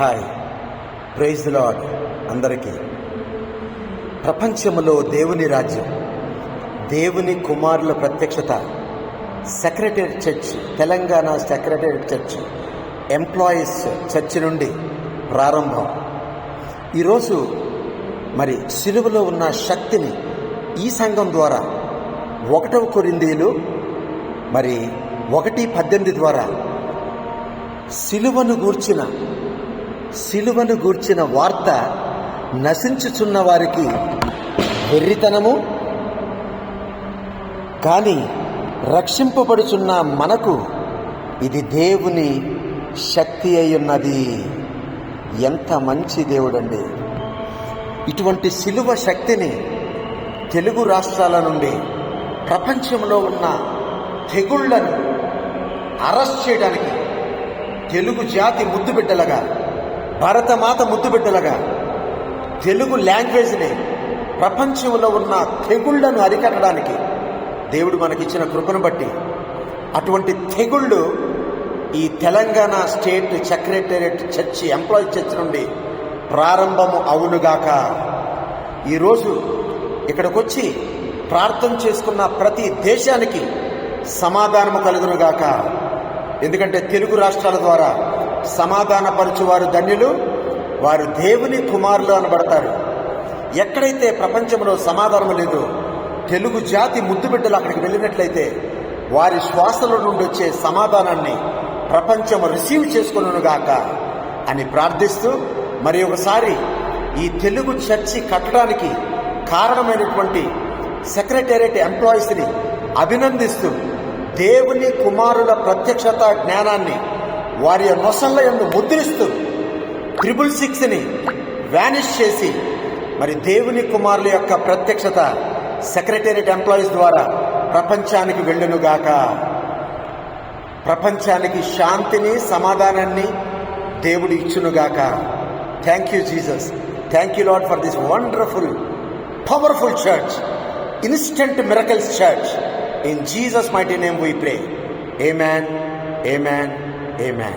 Hi, praise the lord. అందరికీ ప్రపంచంలో దేవుని రాజ్యం, దేవుని కుమారుల ప్రత్యక్షత secretary church, Telangana secretary church, employees church నుండి ప్రారంభం. ఈరోజు మరి సిలువలో ఉన్న శక్తిని ఈ సంఘం ద్వారా 1 కొరింథీయులు 1:18 ద్వారా సిలువను గూర్చిన వార్త నశించుచున్న వారికి వెర్రితనము, కానీ రక్షింపబడుచున్న మనకు ఇది దేవుని శక్తి అయి ఉన్నది. ఎంత మంచి దేవుడండి! ఇటువంటి సిలువ శక్తిని తెలుగు రాష్ట్రాల నుండి ప్రపంచంలో ఉన్న తెగుళ్లను అరెస్ట్ చేయడానికి తెలుగు జాతి ముద్దుబిడ్డలుగా, భారతమాత ముద్దుబిడ్డలుగా తెలుగు లాంగ్వేజ్ని ప్రపంచంలో ఉన్న తెగుళ్లను అరికట్టడానికి దేవుడు మనకిచ్చిన కృపను బట్టి అటువంటి తెగుళ్ళు ఈ Telangana state secretariat church, employee church నుండి ప్రారంభము అవునుగాక. ఈరోజు ఇక్కడికి వచ్చి ప్రార్థన చేసుకున్న ప్రతి దేశానికి సమాధానము కలుగునుగాక. ఎందుకంటే తెలుగు రాష్ట్రాల ద్వారా సమాధానపరచువారు ధన్యులు, వారు దేవుని కుమారులు అనబడతారు. ఎక్కడైతే ప్రపంచంలో సమాధానం లేదో తెలుగు జాతి ముద్దుబిడ్డలు అక్కడికి వెళ్ళినట్లయితే వారి శ్వాసల నుండి వచ్చే సమాధానాన్ని ప్రపంచం రిసీవ్ చేసుకునుగాక అని ప్రార్థిస్తూ, మరి ఒకసారి ఈ తెలుగు చర్చి కట్టడానికి కారణమైనటువంటి సెక్రటేరియట్ ఎంప్లాయీస్ని అభినందిస్తూ, దేవుని కుమారుల ప్రత్యక్షత జ్ఞానాన్ని వారి నొసళ్ళ యందు ముద్రిస్తూ 666ని వ్యానిష్ చేసి మరి దేవుని కుమారుల యొక్క ప్రత్యక్షత సెక్రటేరియట్ ఎంప్లాయీస్ ద్వారా ప్రపంచానికి వెళ్ళునుగాక. ప్రపంచానికి శాంతిని, సమాధానాన్ని దేవుడు ఇచ్చునుగాక. Thank you Jesus. Thank you Lord for this wonderful, powerful church, instant miracles church. In Jesus' mighty name we pray. Amen, amen, amen.